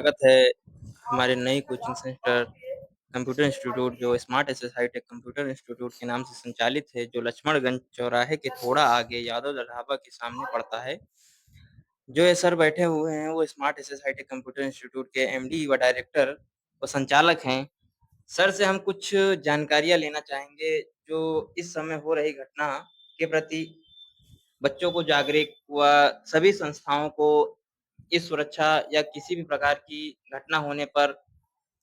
स्वागत है हमारे नई कोचिंग सेंटर कंप्यूटर इंस्टीट्यूट जो smart SS hi tech computer institute के नाम से संचालित है, जो लक्ष्मणगंज चौराहे के थोड़ा आगे यादव ढाबा के सामने पड़ता है। जो ये सर बैठे हुए हैं, वो smart SS hi tech computer institute के एमडी व डायरेक्टर व संचालक हैं। सर से हम कुछ जानकारियाँ लेना चाहेंगे, जो इस समय हो रही घटना के प्रति बच्चों को जागरूक व सभी संस्थाओं को इस सुरक्षा या किसी भी प्रकार की घटना होने पर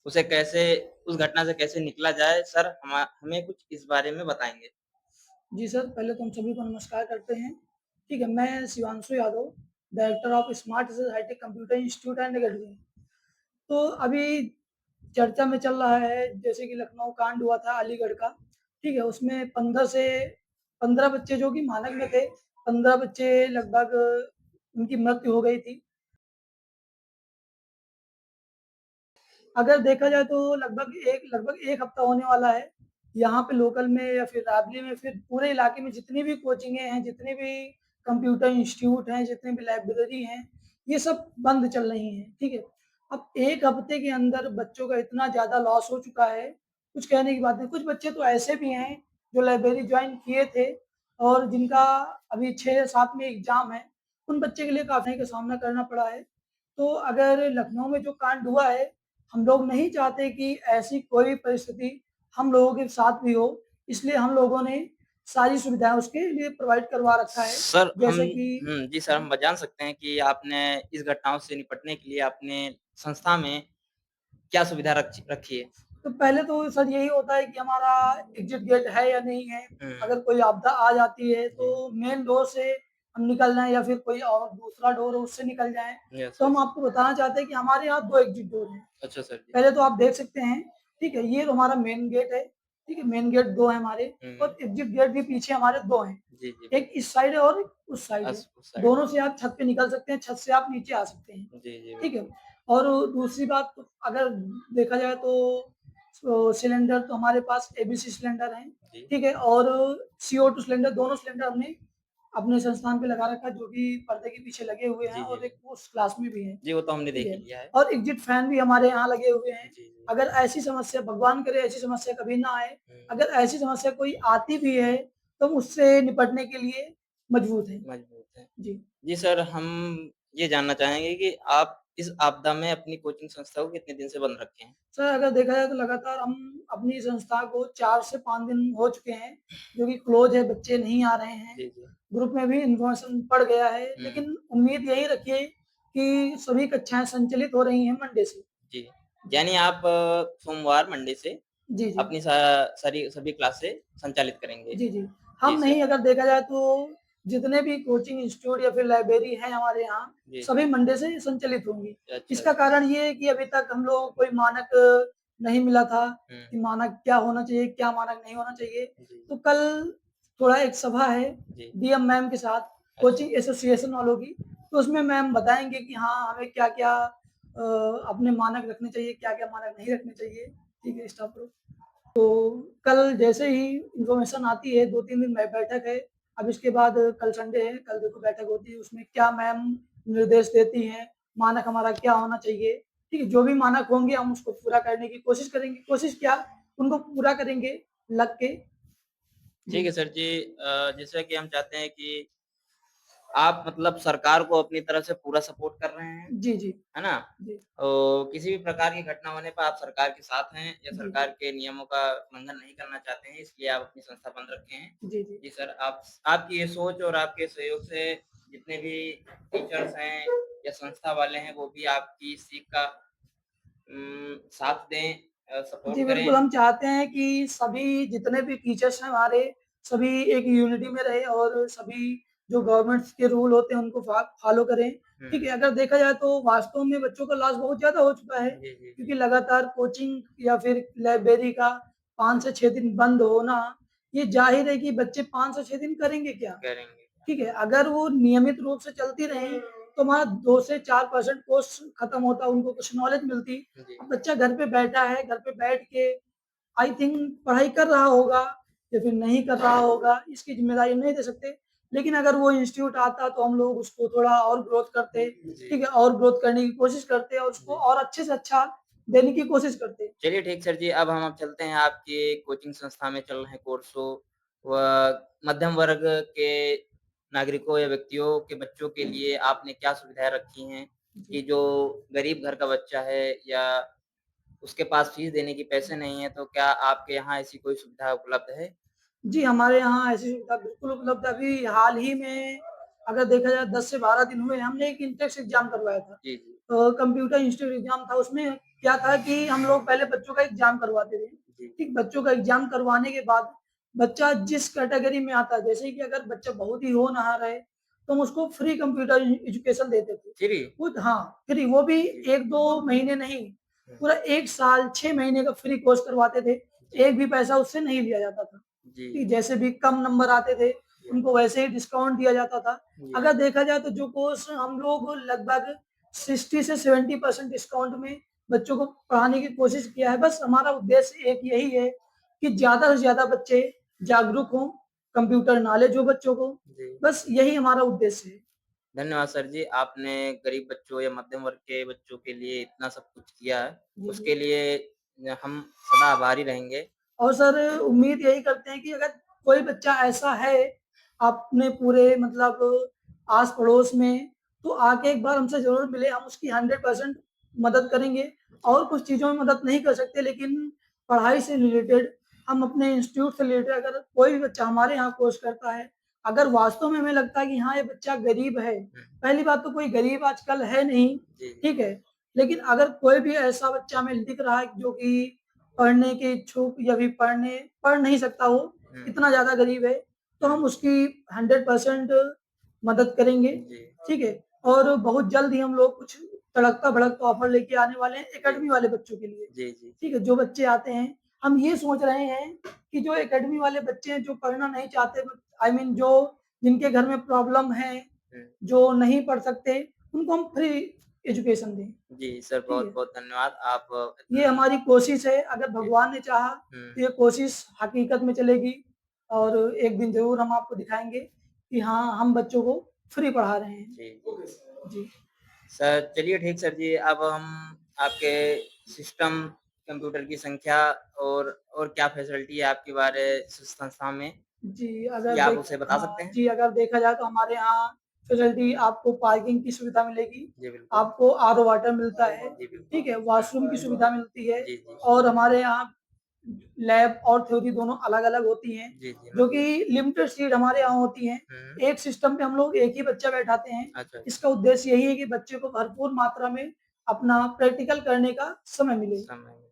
उसे कैसे उस घटना से कैसे निकला जाए, सर हमें कुछ इस बारे में बताएँगे? जी सर, पहले तो हम सभी को नमस्कार करते हैं। ठीक है, मैं Shivanshu Yadav, director of smart access hitech computer institute and academy. तो अभी चर्चा में चल रहा है जैसे कि लखनऊ कांड हुआ था अलीगढ़ का, ठीक है? उसमें 15 बच्चे जो कि मानक में थे, 15 बच्चे लगभग उनकी मृत्यु हो गई थी। अगर देखा जाए तो लगभग 1 हफ्ता होने वाला है। यहाँ पे लोकल में या फिर राबली में फिर पूरे इलाके में जितनी भी कोचिंगें हैं, जितने भी कंप्यूटर इंस्टीट्यूट हैं, जितने भी लाइब्रेरी हैं, ये सब बंद चल रही हैं, ठीक है? अब 1 हफ्ते के अंदर बच्चों का इतना ज़्यादा लॉस हो चुका है, कुछ कहने की बात नहीं। कुछ बच्चे तो ऐसे भी हैं जो लाइब्रेरी जॉइन किए थे और जिनका अभी 6-7 में एग्ज़ाम है, उन बच्चे के लिए काफ़ी का सामना करना पड़ा है। तो अगर लखनऊ में जो कांड हुआ है, हम लोग नहीं चाहते कि ऐसी कोई परिस्थिति हम लोगों के साथ भी हो, इसलिए हम लोगों ने सारी सुविधाएँ उसके लिए प्रोवाइड करवा रखा है। सर हम जैसे कि जी सर, हम जान सकते हैं कि आपने इस घटनाओं से निपटने के लिए आपने संस्था में क्या सुविधा रखी है? तो पहले तो सर यही होता है कि हमारा एग्ज़िट गेट है या नहीं है। हुँ, अगर कोई आपदा आ जाती है जी। तो मेन डोर से हम निकल जाएँ या फिर कोई और दूसरा डोर है उससे निकल जाएँ। यस, तो हम यस। आपको बताना चाहते हैं कि हमारे यहाँ 2 एग्ज़िट डोर हैं। अच्छा सर जी। पहले तो आप देख सकते हैं, ठीक है? ये तो हमारा मेन गेट है, ठीक है? मेन गेट 2 हैं हमारे हुँ, और एग्ज़िट गेट भी पीछे हमारे 2 हैं। जी, जी, एक बिल्कुल। इस साइड है और एक उस साइड है। उस साइड दोनों से आप छत पे निकल सकते हैं, छत से आप नीचे आ सकते हैं, जी, जी, ठीक बिल्कुल। है? और दूसरी बात अगर देखा जाए तो सिलेंडर तो हमारे पास एबीसी सिलेंडर हैं, जी। ठीक है? और CO2 सिलेंडर दोनों सिलेंडर हमने अपने संस्थान पे लगा रखा है जो कि पर्दे के पीछे लगे हुए हैं जी, जी, और जी। एक उस क्लास में भी है, जी, वो तो हमने ठीक देख ही है? लिया है। और एग्ज़िट फैन भी हमारे यहाँ लगे हुए हैं। जी, जी। अगर ऐसी समस्या भगवान करे ऐसी समस्या कभी ना आए, हुँ, अगर ऐसी समस्या कोई आती भी है, तो हम उससे निपटने के लिए मजबूत हैं। मजबूत है। जी। जी सर, हम ये जानना चाहेंगे कि आप इस आपदा में अपनी कोचिंग संस्था को कितने दिन से बंद रखे हैं? सर अगर देखा जाए तो लगातार हम अपनी संस्था को 4 से 5 दिन हो चुके हैं, जो कि क्लोज़ है, बच्चे नहीं आ रहे हैं। जी, जी। ग्रुप में भी इन्फॉर्मेशन पड़ गया है, हुँ, लेकिन उम्मीद यही रखिए कि सभी कक्षाएँ संचालित हो रही हैं मंडे से। जी। जी। यानी आप सोमवार, मंडे से जी, जी। अपनी सारी सभी क्लासें संचालित करेंगे। जी, जी। जी हम सर। नहीं अगर देखा जाए तो जितने भी कोचिंग इंस्टीट्यूट या फिर लाइब्रेरी हैं हमारे यहाँ, जी, सभी जी। मंडे से संचालित होंगी। अच्छा, इसका अच्छा। कारण ये है कि अभी तक हम लोगों को कोई मानक नहीं मिला था हुँ, कि मानक क्या होना चाहिए, क्या मानक नहीं होना चाहिए। जी, तो जी। कल थोड़ा एक सभा है जी, डीएम मैम के साथ अच्छा। कोचिंग एसोसिएशन वालों की, तो उसमें मैम बताएँगे कि हाँ, हमें क्या-क्या अपने मानक रखने चाहिए, क्या-क्या मानक नहीं रखने चाहिए। ठीक है, स्टॉप करो। तो कल जैसे ही इन्फॉर्मेशन आती है 2-3 दिन में बैठक है। अब इसके बाद कल संडे है, कल देखो बैठक होती है उसमें क्या मैम निर्देश देती हैं, मानक हमारा क्या होना चाहिए, ठीक है? जो भी मानक होंगे हम उसको पूरा करने की कोशिश करेंगे। कोशिश क्या उनको पूरा करेंगे लग के। ठीक जी। है सर जी। जैसा कि हम चाहते हैं कि आप मतलब सरकार को अपनी तरफ से पूरा सपोर्ट कर रहे हैं, जी, जी। है ना? जी। किसी भी प्रकार की घटना होने पर आप सरकार के साथ हैं या जी। सरकार के नियमों का उल्लंघन नहीं करना चाहते हैं, इसलिए आप अपनी संस्था बंद रखे हैं। जी, जी। जी सर, आप आपकी ये सोच और आपके सहयोग से जितने भी टीचर्स हैं या संस्था वाले हैं, वो भी आपकी इस सीख का साथ दें, जी, सपोर्ट बिल्कुल, करें। हम चाहते हैं कि सभी जितने भी टीचर्स हैं हमारे, सभी एक यूनिटी में रहें और सभी जो गवर्नमेंट्स के रूल होते हैं उनको फॉलो करें, ठीक है? हुँ। अगर देखा जाए तो वास्तव में बच्चों का लॉस बहुत ज़्यादा हो चुका है, जी, जी, क्योंकि जी। लगातार कोचिंग या फिर लाइब्रेरी का 5 से 6 दिन बंद होना, ये ज़ाहिर है कि बच्चे 5 से 6 दिन करेंगे क्या? करेंगे। ठीक है, अगर वो नियमित रूप से चलती रहीं, तो हमारा 2 से 4% कोर्स खत्म होता, उनको कुछ नॉलेज मिलती। जी। अब बच्चा घर पे बैठा है, घर पे बैठ के आई थिंक पढ़ाई कर रहा होगा या फिर नहीं कर रहा होगा, इसकी ज़िम्मेदारी हम नहीं दे सकते। लेकिन अगर वो इंस्टीट्यूट आता तो हम लोग उसको थोड़ा और ग्रोथ करते, जी, ठीक है? और ग्रोथ करने की कोशिश करते और उसको जी। और अच्छे से अच्छा देने की कोशिश करते। चलिए ठीक सर जी, अब चलते हैं आपके कोचिंग संस्था में चल रहे कोर्सों व मध्यम वर्ग के नागरिकों या व्यक्तियों के बच्चों के लिए आपने क्या सुविधाएँ रखी हैं कि जी। जो गरीब घर का बच्चा है या उसके पास फीस देने की पैसे नहीं है, तो क्या आपके यहाँ ऐसी कोई सुविधा उपलब्ध है? जी, हमारे यहाँ ऐसी सुविधा बिल्कुल उपलब्ध है। अभी हाल ही में अगर देखा जाए 10 से 12 दिन हुए, हमने एक इंटेंस एग्ज़ाम करवाया था। जी, जी। कंप्यूटर इंस्टीट्यूट एग्ज़ाम था, उसमें क्या था कि हम लोग पहले बच्चों का एग्ज़ाम करवाते थे। जी, ठीक, बच्चों का एग्ज़ाम करवाने के बाद बच्चा जिस कैटेगरी में आता है, जैसे कि अगर बच्चा बहुत ही होनहार है, तो हम उसको फ्री कंप्यूटर एजुकेशन देते थे। फ्री? वो हाँ, फ्री वो भी जी। 1-2 महीने नहीं, हुँ, पूरा 1 साल 6 महीने का फ्री कोर्स करवाते थे। जी, एक भी पैसा उससे नहीं लिया जाता था। जी, कि जैसे भी कम नंबर आते थे, जी, उनको वैसे ही डिस्काउंट दिया जाता था। जी, अगर देखा जाए तो जो कोर्स हम लोग लगभग 60 से 70% डिस्काउंट में बच्चों को पढ़ाने की कोशिश किया है। बस हमारा उद्देश्य एक यही है कि ज़्यादा से ज़्यादा बच्चे जागरूक हों, कंप्यूटर नॉलेज हो बच्चों को, जी। बस यही हमारा उद्देश्य है। धन्यवाद सर जी, आपने गरीब बच्चों या मध्यम वर्ग के बच्चों के लिए इतना सब कुछ किया है, जी, जी। उसके लिए हम सदा आभारी रहेंगे। और सर उम्मीद यही करते हैं कि अगर कोई बच्चा ऐसा है अपने पूरे मतलब आस-पड़ोस में, तो आके एक बार हमसे ज़रूर मिले, हम उसकी 100% मदद करेंगे। जी, और कुछ चीज़ों में मदद नहीं कर सकते लेकिन पढ़ाई से रिलेटेड हम अपने इंस्टीट्यूट से रिलेटेड अगर कोई भी बच्चा हमारे यहाँ कोर्स करता है, अगर वास्तव में हमें लगता है कि हाँ, ये बच्चा गरीब है, हुँ, पहली बात तो कोई गरीब आजकल है नहीं, जी, ठीक है? लेकिन अगर कोई भी ऐसा बच्चा हमें दिख रहा है जो कि पढ़ने के इच्छुक या फिर पढ़ नहीं सकता वो, हुँ, इतना ज़्यादा गरीब है, तो हुँ, हम उसकी 100% मदद करेंगे, जी, ठीक है? और बहुत जल्द ही हम लोग कुछ तड़कता-भड़कता ऑफ़र लेके आने वाले हैं जी, एकेडमी वाले बच्चों के लिए, जी, जी, ठीक है? जो बच्चे आते हैं, हम ये सोच रहे हैं कि जो एकेडमी वाले बच्चे हैं, जो पढ़ना नहीं चाहते आई मीन जो जिनके घर में प्रॉब्लम है, हुँ, जो नहीं पढ़ सकते, उनको हम फ्री एजुकेशन दें, जी सर ठीक है? बहुत-बहुत धन्यवाद। आप ये इतनी हमारी कोशिश है, अगर जी, भगवान ने चाहा हुँ, तो ये कोशिश हकीकत में चलेगी और एक दिन ज़रूर हम आपको दिखाएँगे कि हाँ, हम बच्चों को फ्री पढ़ा रहे हैं। जी, जी। जी। सर चलिए ठीक सर जी, अब हम आपके सिस्टम, कंप्यूटर की संख्या और क्या फैसिलिटी है आपके बारे संस्था में, जी, क्या आप उसे बता सकते हैं? जी, अगर देखा जाए तो हमारे यहाँ फैसिलिटी आपको पार्किंग की सुविधा मिलेगी, जी, बिल्कुल। आपको आरओ वाटर मिलता है, जी, बिल्कुल। ठीक है? वॉशरूम की सुविधा मिलती है जी, जी। और हमारे यहाँ लैब और थ्योरी दोनों अलग-अलग होती हैं, जी, जी, जो मतलब कि लिमिटेड सीट हमारे यहाँ होती हैं। हुँ, एक सिस्टम पे हम लोग एक ही बच्चा बैठाते हैं। अच्छा, अच्छा, इसका उद्देश्य यही है कि बच्चे को भरपूर मात्रा में अपना प्रैक्टिकल करने का समय मिले। समय मिले।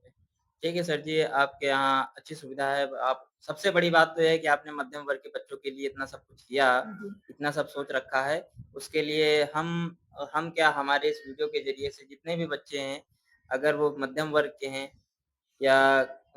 ठीक है सर जी, आपके यहाँ अच्छी सुविधा है। आप सबसे बड़ी बात तो ये है कि आपने मध्यम वर्ग के बच्चों के लिए इतना सब कुछ किया, जी। इतना सब सोच रखा है। उसके लिए हम क्या हमारे इस वीडियो के ज़रिए से जितने भी बच्चे हैं, अगर वो मध्यम वर्ग के हैं या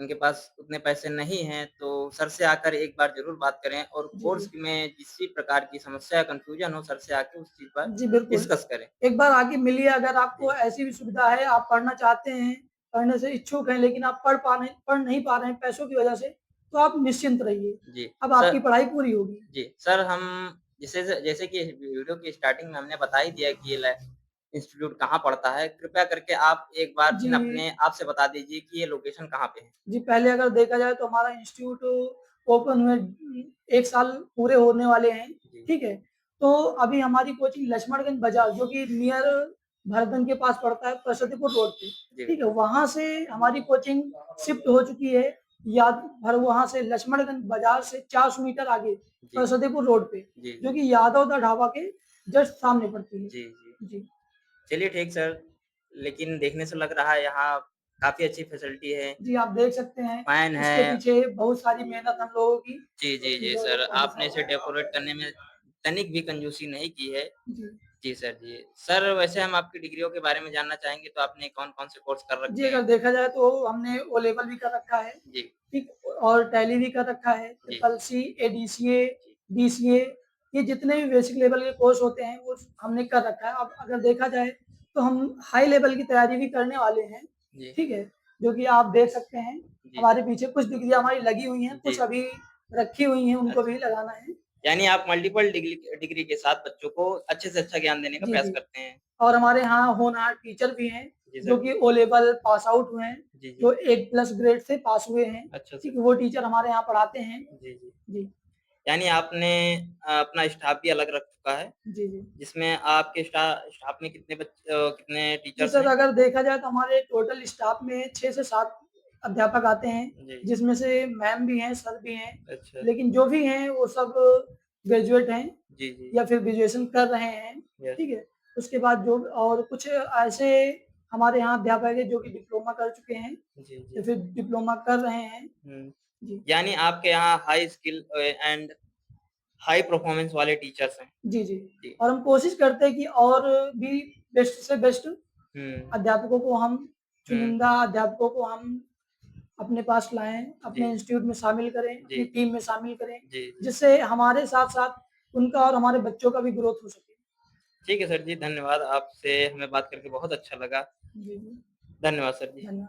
उनके पास उतने पैसे नहीं हैं, तो सर से आकर एक बार ज़रूर बात करें और जी, कोर्स जी। में किसी प्रकार की समस्या या कन्फ्यूज़न हो, सर से आके उस चीज़ पर जी, बिल्कुल। डिस्कस करें। एक बार आके मिलिए अगर आपको जी, ऐसी भी सुविधा है, आप पढ़ना चाहते हैं, पढ़ने से इच्छुक हैं लेकिन आप पढ़ नहीं पा रहे हैं पैसों की वजह से, तो आप निश्चिंत रहिए। जी। अब सर आपकी पढ़ाई पूरी होगी। जी, सर हम जैसे कि वीडियो की स्टार्टिंग में हमने बता ही दिया कि ये इंस्टीट्यूट कहाँ पड़ता है। कृपया करके आप एक बार जी। फिर अपने आप से बता दीजिए कि ये लोकेशन कहाँ पे है? जी, पहले अगर देखा जाए तो हमारा इंस्टीट्यूट ओपन हुए 1 साल पूरे होने वाले हैं, जी, ठीक है? तो अभी हमारी कोचिंग लक्ष्मणगंज बाज़ार जो कि नियर भरतगंज के पास पड़ता है, प्रशस्तिपुर रोड पे, जी ठीक है? बिल्कुल। वहाँ से हमारी कोचिंग शिफ्ट हो चुकी है या भर वहाँ से लक्ष्मणगंज बाज़ार से 400 मीटर आगे जी, प्रशस्तिपुर रोड पे, जी, जो जी। कि यादव दा ढाबा के जस्ट सामने पड़ती है। जी, जी। जी। चलिए ठीक सर, लेकिन देखने से लग रहा है यहाँ काफ़ी अच्छी फैसिलिटी है, जी, आप देख सकते हैं, फैन इसके है। पीछे बहुत सारी मेहनत हम लोगों की जी, जी, जी जो सर, आपने इसे डेकोरेट करने में तनिक भी कंजूसी नहीं की है। जी। जी सर, जी। सर वैसे हम आपकी डिग्रियों के बारे में जानना चाहेंगे तो आपने कौन-कौन से कोर्स कर जी, रखे अगर हैं? देखा जाए तो हमने ओ लेवल भी कर रखा है, जी, ठीक? और टैली भी कर रखा है, जी, ट्रिपल सी, एडीसीए, जी, डीसीए ये जितने भी बेसिक लेवल के कोर्स होते हैं, वो हमने कर रखा है। अब अगर देखा जाए तो हम हाई लेवल की तैयारी भी करने वाले हैं, जी, ठीक है? जो कि आप देख सकते हैं, जी, हमारे पीछे कुछ डिग्रियाँ हमारी लगी हुई हैं, जी, कुछ अभी रखी हुई हैं, उनको अच्छा। भी लगाना है। यानी आप मल्टीपल डिग्री डिग्री के साथ बच्चों को अच्छे से अच्छा ज्ञान देने का जी, प्रयास जी। करते हैं। और हमारे यहाँ होनहार टीचर भी हैं, जी जो सर। कि ओ लेवल पास आउट हुए हैं, जी, जी। जो 8 प्लस ग्रेड से पास हुए हैं, अच्छा ठीक सर। है? वो टीचर हमारे यहाँ पढ़ाते हैं। जी, जी। जी। यानी आपने अपना स्टाफ भी अलग रख चुका है, जी, जी। जिसमें आपके स्टाफ में कितने जी टीचर्स सर, हैं? अगर देखा जाए तो हमारे टोटल स्टाफ में 6 से 7 अध्यापक आते हैं, जी, जी। जिसमें से मैम भी हैं, सर भी हैं। अच्छा। लेकिन जो भी हैं वो सब ग्रेजुएट हैं जी, जी। या फिर ग्रेजुएशन कर रहे हैं, यस। ठीक है? उसके बाद जो और कुछ ऐसे हमारे यहाँ अध्यापक हैं जो कि डिप्लोमा कर चुके हैं जी, या जी। फिर डिप्लोमा कर रहे हैं। हुँ। जी। यानी आपके यहाँ high skill and high performance वाले टीचर्स हैं। जी, जी। जी। और हम कोशिश करते हैं कि और भी बेस्ट से बेस्ट हुँ, अध्यापकों को हम हुँ। चुनिंदा अध्यापकों को हम अपने पास लाएँ, जी। अपने इंस्टीट्यूट में शामिल करें, जी, अपनी जी। टीम में शामिल करें, जी, जी। जिससे हमारे साथ-साथ उनका और हमारे बच्चों का भी ग्रोथ हो सके। ठीक है सर जी, धन्यवाद। आपसे हमें बात करके बहुत अच्छा लगा। जी, जी। धन्यवाद सर जी। धन्यवाद।